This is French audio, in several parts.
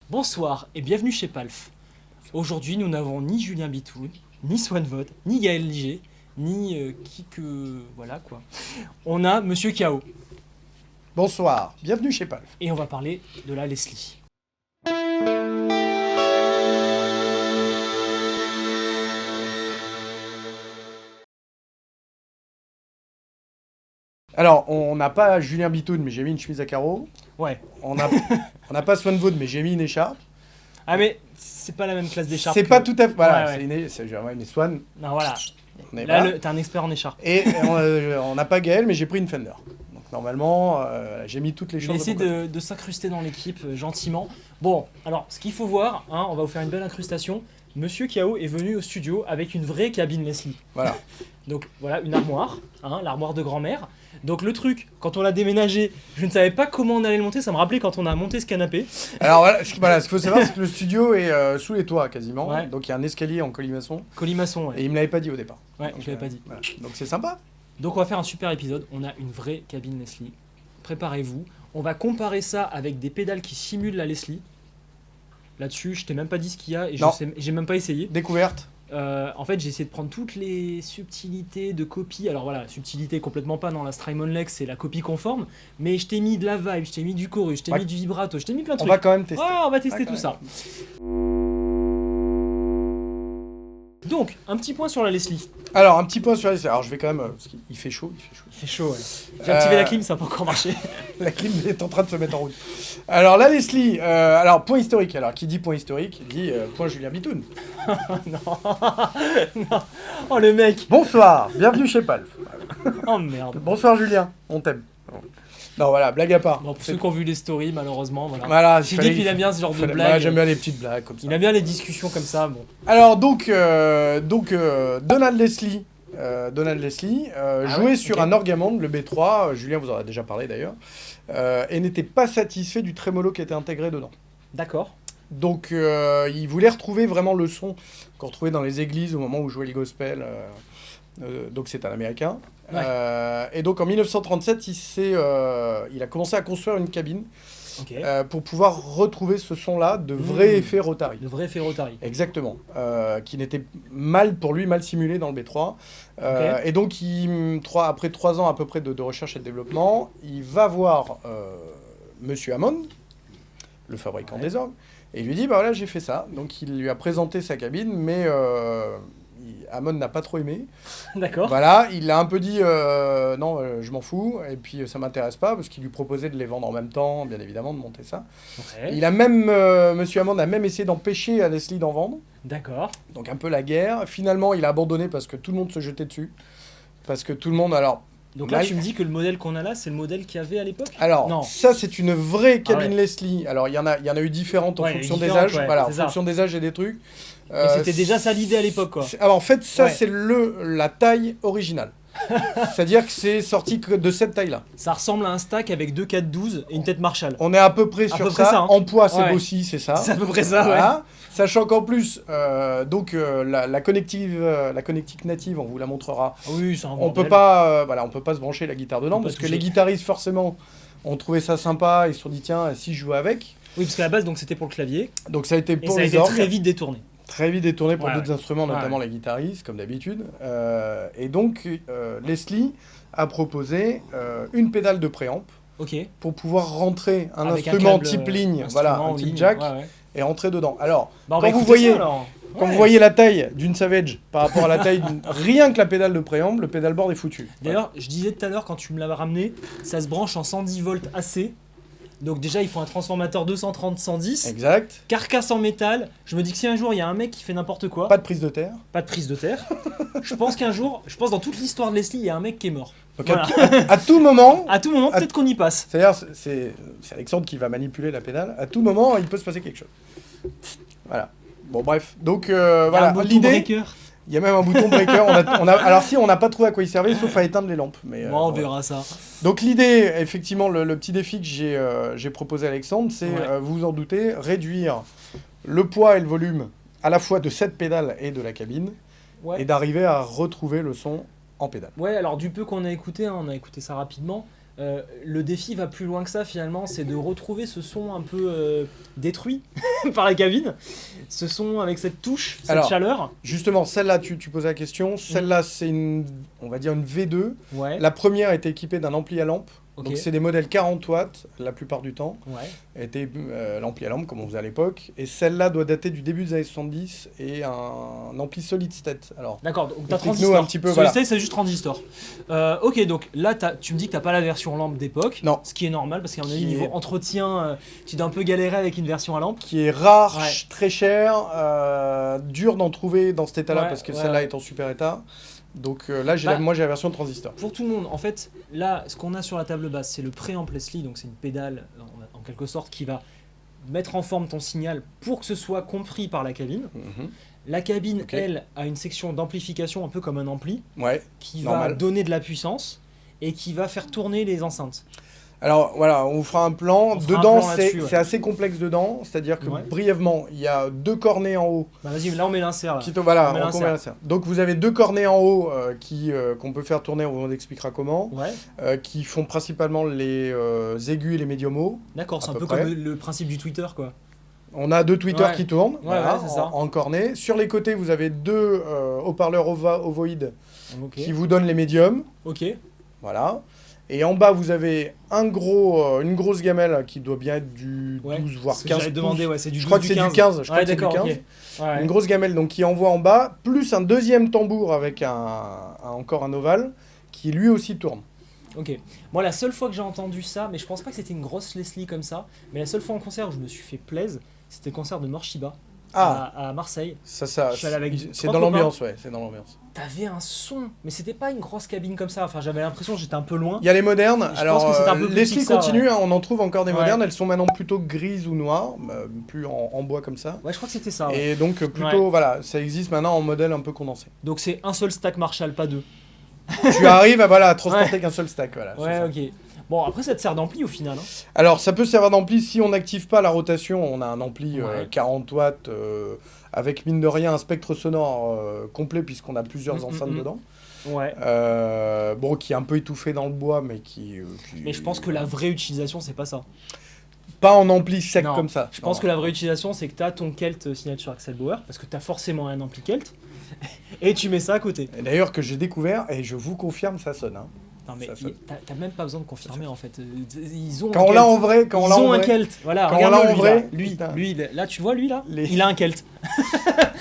Bonsoir et bienvenue chez Palf. Aujourd'hui, nous n'avons ni Julien Bitoun, ni Swanvod, ni Gaël Liger, ni qui que... Voilà quoi. On a Monsieur K.O. Bonsoir, bienvenue chez Palf. Et on va parler de la Leslie. Alors, on n'a pas Julien Bitoun, mais j'ai mis une chemise à carreaux. Ouais. On n'a pas Swanvod, mais j'ai mis une écharpe. Ah mais c'est pas la même classe d'écharpe. C'est pas tout à fait... Voilà, Ouais, ouais. c'est une Swan. Non voilà. On est Là, là. t'es un expert en écharpe. Et on n'a pas Gaël, mais j'ai pris une Fender. Donc normalement, j'ai mis toutes les Il choses. essaie de s'incruster dans l'équipe gentiment. Bon, alors ce qu'il faut voir, hein, on va vous faire une belle incrustation. Monsieur K.O. est venu au studio avec une vraie cabine Leslie. Voilà. Donc voilà, une armoire, hein, l'armoire de grand-mère. Donc le truc, quand on l'a déménagé, je ne savais pas comment on allait le monter, ça me rappelait quand on a monté ce canapé. Alors voilà, ce qu'il faut savoir, c'est que le studio est sous les toits quasiment. Ouais. Donc il y a un escalier en colimaçon. Colimaçon, ouais. Et il me l'avait pas dit au départ. Ouais, Donc, je l'avais pas dit. Voilà. Donc c'est sympa. Donc on va faire un super épisode, on a une vraie cabine Leslie. Préparez-vous. On va comparer ça avec des pédales qui simulent la Leslie. Là-dessus, je t'ai même pas dit ce qu'il y a et Non. j'ai même pas essayé. Découverte. En fait, j'ai essayé de prendre toutes les subtilités de copie. Alors voilà, subtilité complètement pas dans la Strymon Lex, c'est la copie conforme. Mais je t'ai mis de la vibe, je t'ai mis du chorus, je t'ai Ouais. mis du vibrato, je t'ai mis plein de On trucs. va quand même tester. Ouais, on va tester Ouais, tout quand ça. Donc, un petit point sur la Leslie. Alors, un petit point sur les... Alors, je vais quand même... parce qu'il fait chaud, il fait chaud. Il fait chaud, ouais. J'ai activé la clim, ça n'a pas encore marché. La clim est en train de se mettre en route. Alors, la Leslie, alors, point historique. Alors, qui dit point historique, dit point Julien Bitoun. Non. Non. Oh le mec. Bonsoir, bienvenue chez Palf. Oh merde. Bonsoir Julien, on t'aime. Non, voilà, blague à part. Bon, pour ceux qui ont vu les stories, malheureusement, voilà. Voilà, Philippe, il aime bien ce genre de blagues. Voilà, j'aime bien les petites blagues comme ça. Il aime bien les discussions comme ça, bon. Alors, donc Donald Leslie, jouait ouais, sur ok. un Orgamond, le B3, Julien vous en a déjà parlé d'ailleurs, et n'était pas satisfait du trémolo qui était intégré dedans. D'accord. Donc il voulait retrouver vraiment le son qu'on retrouvait dans les églises au moment où jouait le gospel. Donc c'est un Américain. Ouais. Et donc en 1937, il a commencé à construire une cabine Ok. pour pouvoir retrouver ce son-là de vrai effet Rotary. De vrai ferrotari. Exactement. Qui n'était mal simulé dans le B3. Ok. Et donc après 3 ans à peu près de recherche et de développement, il va voir Monsieur Hammond, le fabricant des orgues, et il lui dit, bah voilà, j'ai fait ça. Donc il lui a présenté sa cabine, mais Hammond n'a pas trop aimé. D'accord. Voilà, il a un peu dit, non, je m'en fous, et puis ça m'intéresse pas, parce qu'il lui proposait de les vendre en même temps, bien évidemment, de monter ça. Ouais. Il a même, Monsieur Hammond a même essayé d'empêcher à Leslie d'en vendre, D'accord. donc un peu la guerre. Finalement, il a abandonné parce que tout le monde se jetait dessus. Parce que tout le monde, alors... Donc là, mal- tu me dis que le modèle qu'on a là, c'est le modèle qu'il y avait à l'époque? Alors, Non. ça c'est une vraie cabine ouais. Leslie. Alors il y en a eu différentes en Ouais, il y a eu fonction des différentes, âges. ouais, Voilà, en c'est ça. fonction des âges et des trucs. Mais c'était déjà ça l'idée à l'époque, quoi. Alors en fait, ça Ouais. c'est la taille originale. C'est-à-dire que c'est sorti que de cette taille-là. Ça ressemble à un stack avec deux 412 et une tête Marshall. On est à peu près sur peu près ça. ça, hein. En poids, c'est Ouais. aussi, c'est ça. C'est à peu près ça, Voilà. Sachant qu'en plus, la connectique native, on vous la montrera. ouais. Oui, c'est un On peut bordel. pas, on peut pas se brancher la guitare dedans On peut parce pas que toucher. les guitaristes forcément ont trouvé ça sympa. Ils se sont dit tiens, si je joue avec. Oui, parce qu'à la base, donc c'était pour le clavier. Donc ça a été Et pour ça a les été orgues. très vite détourné. Très vite détourné pour Ouais, d'autres ouais. instruments, Ouais, notamment ouais. les guitaristes, comme d'habitude. Et donc, Leslie a proposé une pédale de préamp Ok. pour pouvoir rentrer un Avec instrument câble, type ligne, instrument voilà, un en type ligne. jack, Ouais, ouais. et rentrer dedans. Alors, Bah, on quand va vous écouter voyez, ça, alors. quand Ouais. vous voyez la taille d'une Savage par rapport à la taille rien que la pédale de préamp, le pédalboard est foutu. D'ailleurs, je disais tout à l'heure quand tu me l'avais ramené, ça se branche en 110 volts AC. Donc déjà, il faut un transformateur 230-110. Exact. Carcasse en métal. Je me dis que si un jour il y a un mec qui fait n'importe quoi, Pas de prise de terre. pas de prise de terre, je pense qu'un jour, dans toute l'histoire de Leslie, il y a un mec qui est mort. Donc Voilà. à tout moment, À tout moment, peut-être qu'on y passe. c'est-à-dire c'est Alexandre qui va manipuler la pédale, à tout moment il peut se passer quelque chose. Voilà. Bon bref, donc Il y a un voilà, bouton l'idée, breaker. il y a même un bouton breaker, alors si on n'a pas trouvé à quoi il servait, sauf à éteindre les lampes. Mais, Bon, on voilà. verra ça. Donc l'idée, effectivement, le petit défi que j'ai proposé à Alexandre, c'est, Ouais. vous vous en doutez, réduire le poids et le volume à la fois de cette pédale et de la cabine, Ouais. et d'arriver à retrouver le son en pédale. Ouais, alors du peu qu'on a écouté, hein, on a écouté ça rapidement. le défi va plus loin que ça finalement, c'est de retrouver ce son un peu détruit par la cabine, ce son avec cette touche, cette Alors, chaleur. Justement, celle-là, tu posais la question. Celle-là, c'est on va dire une V2. Ouais. La première était équipée d'un ampli à lampe. Ok. Donc c'est des modèles 40 watts la plupart du temps. Ouais. Était l'ampli à lampe comme on faisait à l'époque. Et celle-là doit dater du début des années 70 et un ampli solid state. Alors, D'accord, donc t'as explique-nous transistor. un petit peu, Solid voilà. state, c'est juste transistor. Ok, donc là tu me dis que t'as pas la version lampe d'époque. Non. Ce qui est normal parce qu'à mon avis, Qui niveau est- entretien, tu dois un peu galérer avec une version à lampe. qui est rare, Ouais. très cher, dur d'en trouver dans cet état-là Ouais, parce que ouais, celle-là ouais. est en super état. Donc là, Bah, moi j'ai la version transistor. Pour tout le monde, en fait, là, ce qu'on a sur la table basse, c'est le préamp Leslie, donc c'est une pédale en quelque sorte qui va mettre en forme ton signal pour que ce soit compris par la cabine. Mhm. La cabine, Ok. elle, a une section d'amplification un peu comme un ampli Ouais. qui Normal. va donner de la puissance et qui va faire tourner les enceintes. Alors voilà, on vous fera un plan. On fera un Dedans, plan là-dessus, ouais. c'est assez complexe dedans. C'est-à-dire que Ouais. brièvement, il y a 2 cornets en haut. Bah vas-y, là on met l'insert. Là. Voilà, On met on l'insert. convert ça. Donc vous avez 2 cornets en haut qu'on peut faire tourner, on expliquera comment, Ouais, qui font principalement les aigus et les médiums hauts. d'accord, c'est à un peu peu près. comme le principe du Twitter, quoi. On a 2 tweeters Ouais. qui tournent voilà, ouais, c'est ça. en cornet. Sur les côtés, vous avez 2 haut-parleurs ovoïdes Ok. qui vous donnent les médiums. Ok. Voilà. Et en bas, vous avez une grosse gamelle qui doit bien être du Ouais. 12 voire Ce que 15 j'allais pouces. demander, ouais, c'est du 12, Je crois que c'est du 15. Je crois Ouais, que c'est du d'accord, 15. ok. Ouais. Une grosse gamelle donc, qui envoie en bas, plus un deuxième tambour avec encore un ovale qui lui aussi tourne. Ok. Moi, la seule fois que j'ai entendu ça, mais je pense pas que c'était une grosse Leslie comme ça, mais la seule fois en concert où je me suis fait plaisir, c'était le concert de Morshiba à Marseille. Ça, Je suis allé avec c'est trois dans copains. l'ambiance, ouais, c'est dans l'ambiance. T'avais un son, mais c'était pas une grosse cabine comme ça. Enfin, j'avais l'impression que j'étais un peu loin. Il y a les modernes. Je Alors, pense que c'est un peu plus Leslie petit que ça, continue, ouais. hein, on en trouve encore des Ouais. modernes. Elles sont maintenant plutôt grises ou noires, plus en bois comme ça. Ouais, je crois que c'était ça. Ouais. Et donc, plutôt, voilà, ça existe maintenant en modèle un peu condensé. Donc c'est un seul stack Marshall, pas deux. Tu arrives à transporter qu'un seul stack, voilà. c'est Ouais, ça. ok. Bon, après, ça te sert d'ampli au final. Hein. Alors, ça peut servir d'ampli si on n'active pas la rotation. On a un ampli Ouais. 40 watts avec, mine de rien, un spectre sonore complet puisqu'on a plusieurs enceintes dedans. Ouais. Bon, qui est un peu étouffé dans le bois, mais Mais je pense que la vraie utilisation, c'est pas ça. pas en ampli sec Non, comme ça. Je pense que la vraie utilisation, c'est que tu as ton Kelt signature Axel Bauer, parce que tu as forcément un ampli Kelt, et tu mets ça à côté. Et d'ailleurs, que j'ai découvert, et je vous confirme, ça sonne. Hein. Non, mais Ça sonne. t'as même pas besoin de confirmer en fait. Ils ont Quand un on l'a Kelt. en vrai, quand on Ils l'a en ont un vrai. Kelt. Voilà, Quand on regarde-le, l'a en lui, vrai, là. Lui, putain. là, tu vois, lui là, Les- il a un Kelt.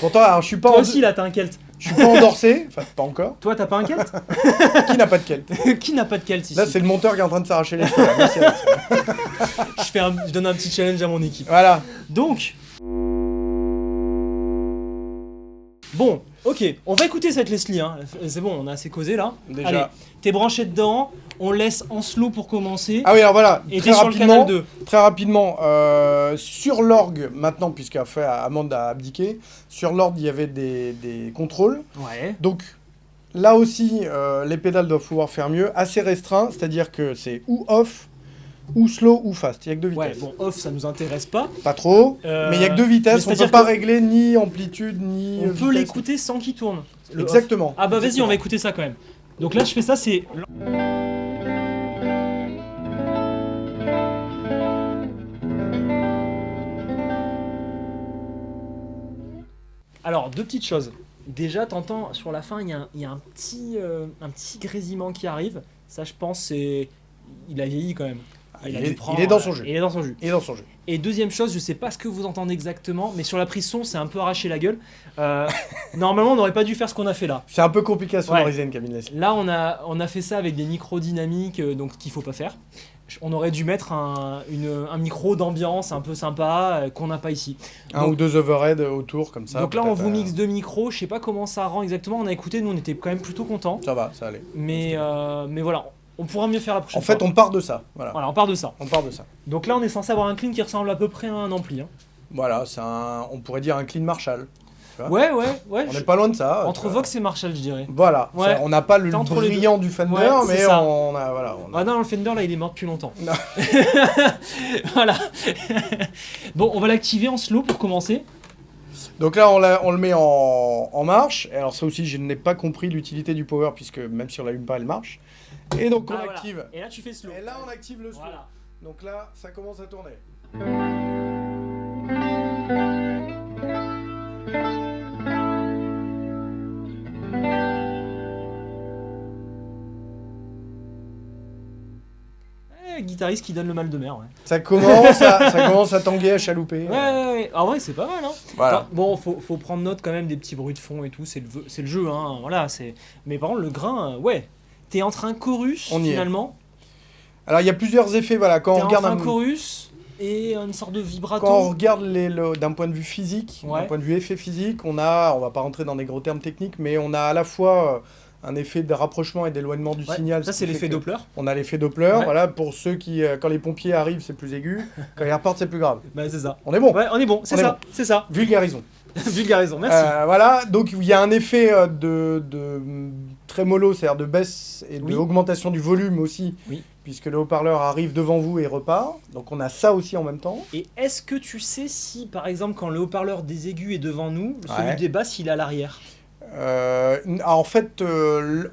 Pourtant, alors, je suis pas Toi aussi, là, t'as un Kelt. je suis pas endorsé, enfin pas encore. Toi, t'as pas un Kelt? Qui n'a pas de kelt? Qui n'a pas de Kelt ici? Là, c'est le monteur qui est en train de s'arracher les cheveux. Là. Merci, Alex. Je donne un petit challenge à mon équipe. Voilà. Donc. Bon, ok, on va écouter cette Leslie. Hein. C'est bon, on a assez causé là. Déjà. Allez, t'es branché dedans, on laisse en slow pour commencer. Ah oui, alors voilà, et très t'es sur le canal rapidement, 2. très rapidement, sur l'orgue, maintenant, Amande a abdiqué, sur l'orgue, il y avait des contrôles. Ouais. Donc, là aussi, les pédales doivent pouvoir faire mieux, assez restreint, c'est-à-dire que c'est ou off, ou slow, ou fast. Il n'y a que 2 Ouais, vitesses. bon, off, ça nous intéresse pas. Pas trop, mais il n'y a que 2 mais vitesses, on ne c'est-à-dire peut pas que régler ni amplitude, ni On peut vitesse. l'écouter sans qu'il tourne. le off. Exactement. Ah bah vas-y, Exactement. on va écouter ça quand même. Donc là, je fais ça, c'est. Alors, deux petites choses. Déjà, t'entends sur la fin, il y a un petit grésillement qui arrive. Ça, je pense, c'est. Il a vieilli quand même. Il a dû est- prendre- il est dans son jus. Il est dans son jus. Et dans son jeu. Et deuxième chose, je sais pas ce que vous entendez exactement, mais sur la prise son, c'est un peu arraché la gueule. Normalement, on n'aurait pas dû faire ce qu'on a fait là. C'est un peu compliqué à sonoriser une cabine Leslie. Là, on a fait ça avec des micros dynamiques, donc qu'il faut pas faire. On aurait dû mettre un micro d'ambiance un peu sympa qu'on n'a pas ici. Un Donc- ou 2 overhead autour, comme ça. Donc là, on peut-être, vous mixe deux micros. Je sais pas comment ça rend exactement. On a écouté, nous, on était quand même plutôt contents. Ça va, ça allait. Mais voilà, on pourra mieux faire la prochaine En fait, fois. on part de ça. Voilà. Voilà, on part de ça. On part de ça. Donc là, on est censé avoir un clean qui ressemble à peu près à un ampli. Hein. Voilà, on pourrait dire un clean Marshall. Ouais. On n'est pas loin de ça. Entre tu vois. Vox et Marshall, je dirais. Voilà, Ouais. ça, on n'a pas le T'es entre les brillant du Fender, Ouais, c'est mais ça. on a, voilà, on a- Ah non, le Fender là il est mort depuis longtemps. Non. Voilà. Bon, on va l'activer en slow pour commencer. Donc là, on le met en marche. Et alors ça aussi, je n'ai pas compris l'utilité du power, puisque même si on l'allume pas, elle marche. Et donc on active. Voilà. Et là, tu fais slow. Et là, on active le slow. Voilà. Donc là, ça commence à tourner. Guitariste qui donne le mal de mer, ouais. Ça commence à tanguer, à chalouper. Ouais. En vrai, c'est pas mal, hein. Voilà. Enfin, bon, faut prendre note quand même des petits bruits de fond et tout. C'est le jeu, hein. Voilà, mais par contre, le grain, ouais. T'es entre un chorus, On y est. finalement. Alors, il y a plusieurs effets, voilà. Quand T'es on regarde entre un chorus et une sorte de vibrato. Quand on regarde d'un point de vue physique, Ouais. d'un point de vue effet physique, on va pas rentrer dans des gros termes techniques, mais on a à la fois un effet de rapprochement et d'éloignement du signal. Ça, c'est l'effet Doppler. On a l'effet Doppler, Ouais. voilà, pour ceux qui, quand les pompiers arrivent, c'est plus aigu, quand ils repartent, c'est plus grave. Bah, c'est ça. On est bon, Ouais, on est bon, c'est On est ça, c'est ça. vulgarisons. Vulgarisons, merci. Voilà, donc il y a un effet de trémolo, c'est-à-dire de baisse et Oui. de augmentation du volume aussi, Oui. puisque le haut-parleur arrive devant vous et repart. Donc on a ça aussi en même temps. Et est-ce que tu sais si, par exemple, quand le haut-parleur des aigus est devant nous, celui Ouais. des basses, il est à l'arrière? En fait,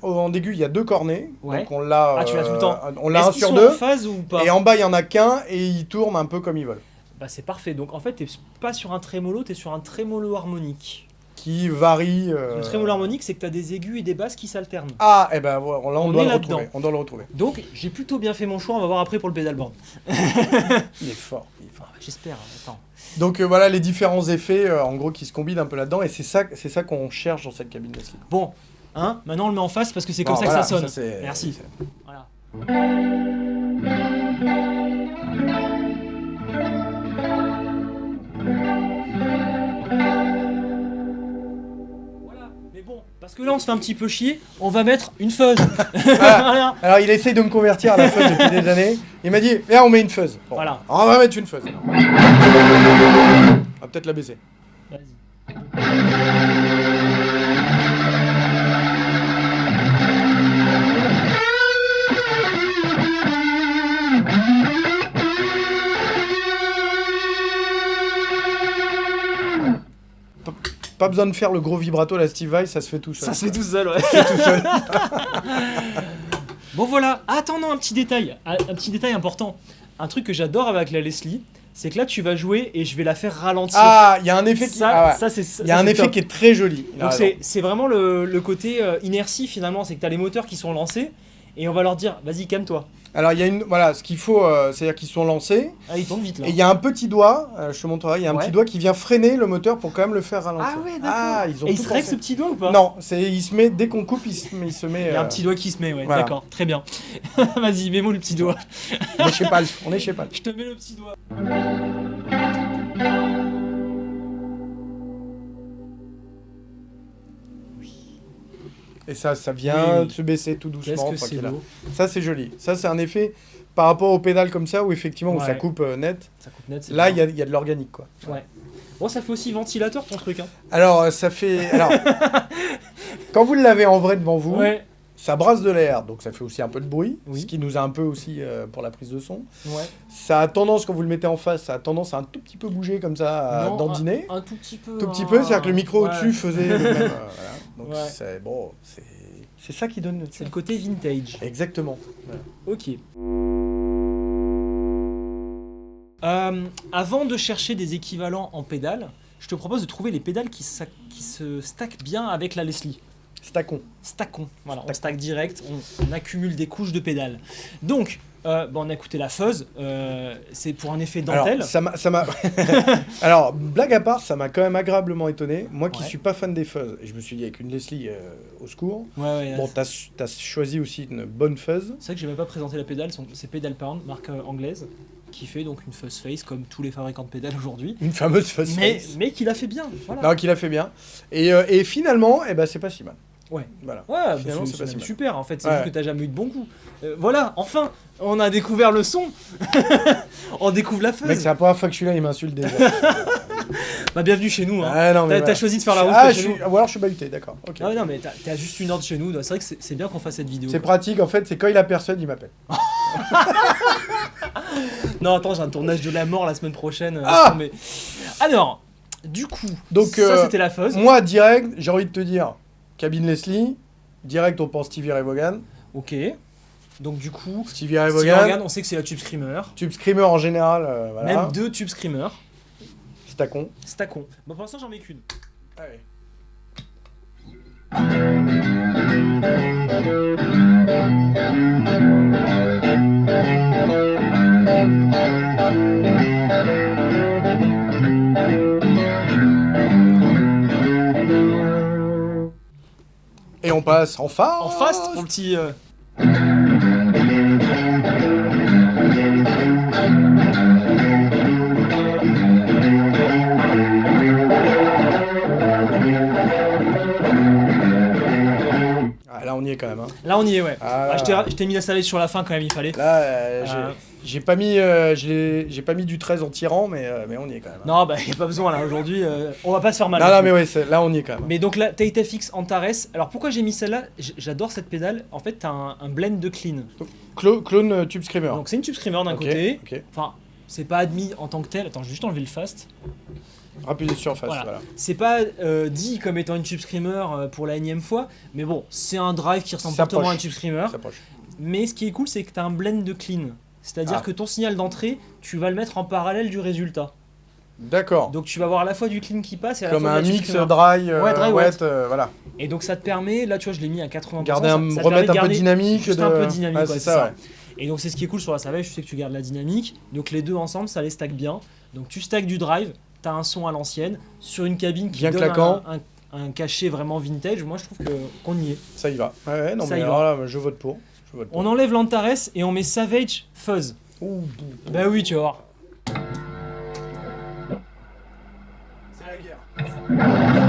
en aigu, il y a 2 cornets. Ouais. Donc on l'a. Ah, tu l'as tout le temps. On l'a Est-ce un qu'ils sur sont 2. en phase ou pas? Et en bas, il y en a qu'un et ils tournent un peu comme ils veulent. Bah, c'est parfait. Donc, en fait, t'es pas sur un trémolo, t'es sur un trémolo harmonique. Qui varie. Le trémolo harmonique, c'est que t'as des aigus et des basses qui s'alternent. Ah, et ben voilà, là, On on doit est le là-dedans. retrouver. On doit le retrouver. Donc, j'ai plutôt bien fait mon choix. On va voir après pour le pedalboard. Il est fort. Il est fort. Ah, j'espère. Attends. Donc voilà les différents effets, en gros, qui se combinent un peu là-dedans. Et c'est ça qu'on cherche dans cette cabine Leslie. Bon, hein, maintenant on le met en face parce que c'est comme Bon, ça voilà, que ça sonne. c'est- Merci. c'est- Voilà. Voilà. Mais bon, parce que là on se fait un petit peu chier, on va mettre une fuzz. Voilà. Alors il essaye de me convertir à la fuzz depuis des années. Il m'a dit, viens, on met une fuzz. Bon, Voilà. alors, on va mettre une fuzz. On va peut-être la baisser. Vas-y. Pas besoin de faire le gros vibrato, la Steve Vai, ça se fait tout seul. Ça se fait tout seul, ouais. tout seul. Bon voilà, attends, non, un petit détail important. Un truc que j'adore avec la Leslie, c'est que là tu vas jouer et je vais la faire ralentir. Ah, il y a un effet qui... ça, ah ouais. ça c'est Il y a un effet qui est très joli. Il a Donc raison. c'est vraiment le côté inertie finalement, c'est que tu as les moteurs qui sont lancés et on va leur dire vas-y calme-toi. Alors il y a une... Voilà, ce qu'il faut, c'est-à-dire qu'ils sont lancés. Ah, ils tournent vite là. Et il y a un petit doigt, je te montrerai, il y a un Ouais. petit doigt qui vient freiner le moteur pour quand même le faire ralentir. Ah ouais, d'accord. Ah, ils ont Et il tout se règle pensé. ce petit doigt ou pas? Non, il se met, dès qu'on coupe, il se met... Il y a un petit doigt qui se met, ouais, voilà. d'accord, très bien. Vas-y, mets-moi le petit doigt. On est chez Palf, on est chez Palf. Je te mets le petit doigt. Et ça vient Oui. de se baisser tout Qu'est-ce doucement. que c'est tranquille. beau. Ça, c'est joli. Ça, c'est un effet par rapport aux pédales comme ça, où effectivement, où ça Ouais. coupe net. Ça coupe net, c'est Là, il bien. y a de l'organique, quoi. Ouais. Bon, ça fait aussi ventilateur ton truc, hein. Alors, ça fait... Alors, quand vous l'avez en vrai devant vous, Ouais. ça brasse de l'air, donc ça fait aussi un peu de bruit, Oui. ce qui nous a un peu aussi pour la prise de son. Ouais. Ça a tendance, quand vous le mettez en face, ça a tendance à un tout petit peu bouger comme ça, à Non, dandiner. Un tout petit peu. Tout petit peu, c'est-à-dire que le micro Ouais. au-dessus faisait le même... voilà. Donc, Ouais. c'est bon, c'est ça qui donne... C'est le côté vintage. Exactement. Ok. Avant de chercher des équivalents en pédales, je te propose de trouver les pédales qui se stackent bien avec la Leslie. Stacon. Stackons. Voilà, on stack direct, on accumule des couches de pédales. Donc, on a écouté la fuzz, c'est pour un effet dentelle. Alors, ça m'a... Alors, blague à part, ça m'a quand même agréablement étonné. Moi qui Ouais. suis pas fan des fuzz, et je me suis dit avec une Leslie au secours. Ouais, Bon, t'as choisi aussi une bonne fuzz. c'est vrai que j'ai même pas présenté la pédale, c'est Pedal Pound, marque anglaise, qui fait donc une fuzz face comme tous les fabricants de pédales aujourd'hui. Une fameuse fuzz Mais, face. mais qui l'a fait bien, voilà. Non, qu'il a fait bien. Et finalement, eh ben, c'est pas si mal. Ouais. Voilà. Ouais, Finalement, c'est c'est pas si même mal. super en fait, c'est Ouais. juste que t'as jamais eu de bon goût. Voilà, enfin, on a découvert le son. On découvre la fuzz. Mec, c'est la première fois que je suis là, il m'insulte déjà. Bah bienvenue chez nous. Hein. Ah, non, mais T'as voilà. choisi de faire la route. Ah, chez nous. ou alors je suis bahuté, d'accord. Ok. Ah ouais, non mais t'as juste une heure de chez nous. C'est vrai que c'est bien qu'on fasse cette vidéo. C'est quoi. pratique, en fait, c'est quand il a personne, il m'appelle. Non attends, j'ai un tournage de la mort la semaine prochaine. Ah mais... Alors, Du coup, Donc, ça c'était la fuzz. Moi, direct, j'ai envie de te dire, cabine Leslie, direct on pense Stevie Ray Vaughan. Ok. Donc du coup, Stevie Ray Stevie Vaughan, Ray Vaughan, on sait que c'est la Tube Screamer. Tube Screamer en général, voilà. Même 2 Tube Screamer. C'est à con. C'est à con. Bon, pour l'instant, j'en mets qu'une. Allez. Et on passe en fast. En fast pour le petit. Ah, là on y est quand même. Hein. Là, on y est, ouais. Ah, Ah, je t'ai mis la salade sur la fin quand même, il fallait. Là, Euh, j'ai pas mis, j'ai pas mis du 13 en tirant, mais on y est quand même. Hein. Non, bah, y a pas besoin là. Aujourd'hui, on va pas se faire mal. Non, mais ouais, là on y est quand même. Mais donc là, Tate FX Antares. Alors pourquoi j'ai mis celle-là? J'adore cette pédale. En fait, t'as un blend de clean. Clone Tube Screamer. Donc c'est une Tube Screamer d'un Ok, côté. ok. Enfin, c'est pas admis en tant que tel. Attends, je vais juste enlever le fast. Appuyez sur face, Voilà. voilà. C'est pas dit comme étant une Tube Screamer pour la énième fois, mais bon, c'est un drive qui ressemble S'approche. fortement à une Tube Screamer. S'approche. Mais ce qui est cool, c'est que tu as un blend de clean. C'est-à-dire Ah. que ton signal d'entrée, tu vas le mettre en parallèle du résultat. D'accord. Donc tu vas avoir à la fois du clean qui passe et à Comme la fois un de la Tube mix Screamer. dry, Ouais, dry wet, voilà. Et donc ça te permet, là tu vois, je l'ai mis à 80%. Garder ça te remettre permet de un peu de garder dynamique. juste un peu de dynamique, Ouais, ouais, c'est c'est ça, ça. ouais. Et donc c'est ce qui est cool sur la Savage, je sais que tu gardes la dynamique. Donc les deux ensemble, ça les stack bien. Donc tu stack du drive, t'as un son à l'ancienne, sur une cabine qui Bien donne claquant. un cachet vraiment vintage. Moi je trouve qu'on y est. Ça y va. Ouais, non, Ça mais y alors va. là, je vote pour. Je vote pour. On enlève l'Antares et on met Savage Fuzz. Ouh, Bah oui, tu vas voir. c'est la guerre.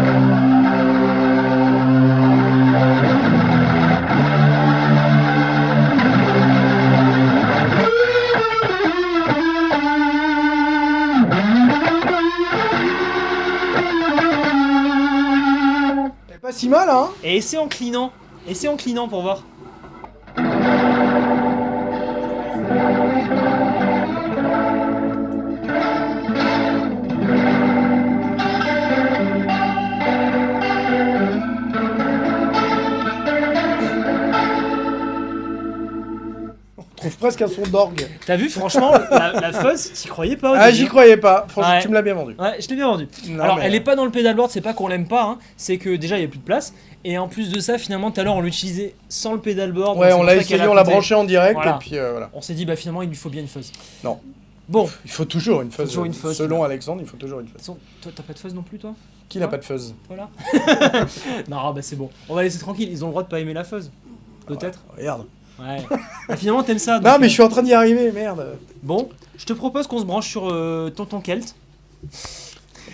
C'est pas si mal, hein. Et essaie en clinant. Essaie en clinant pour voir. On trouve presque un son d'orgue. T'as vu, franchement, la fuzz, t'y croyais pas au Ah, début, j'y hein. croyais pas. Franchement, Ouais. tu me l'as bien vendu. Ouais, je l'ai bien vendu. Non, Alors, mais- elle est pas dans le pedalboard, c'est pas qu'on l'aime pas, hein. C'est que déjà il y a plus de place. Et en plus de ça, finalement, tout à l'heure on l'utilisait sans le pedalboard. Ouais, donc on c'est l'a pour ça qu'elle essayé, a on l'a coûté. branché en direct, Voilà. et puis voilà. On s'est dit, bah finalement, il lui faut bien une fuzz. Non. Bon, Il faut toujours une fuzz. toujours une fuzz, Selon voilà. Alexandre, il faut toujours une de fuzz. toute façon, toi, t'as pas de fuzz non plus, toi? Qui n'a Ouais. pas de fuzz? Voilà. Non, bah c'est bon. On va laisser tranquille, ils ont le droit de pas aimer la fuzz. Peut-être. Regarde. Ouais. Bah, finalement, t'aimes ça. Non, donc, mais je suis en train d'y arriver, merde. Bon, je te propose qu'on se branche sur Tonton Kelt.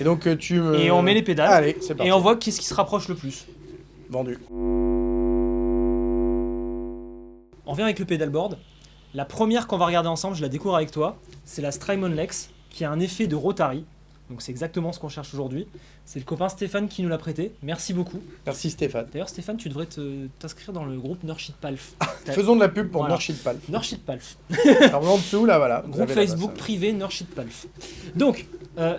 Et donc tu me. Et on met les pédales. Allez, c'est parti. Et on voit qu'est-ce qui se rapproche le plus. Vendu. On revient avec le pedalboard. La première qu'on va regarder ensemble, je la découvre avec toi, c'est la Strymon Lex qui a un effet de rotary. Donc c'est exactement ce qu'on cherche aujourd'hui. C'est le copain Stéphane qui nous l'a prêté. Merci beaucoup. Merci Stéphane. D'ailleurs Stéphane, tu devrais t'inscrire dans le groupe Nurshit Palf. Faisons de la pub pour Voilà. Nurshit Palf. Nurshit Palf. Alors en dessous, là, voilà. vous Groupe avez la Facebook base. privé Nurshit Palf. Donc,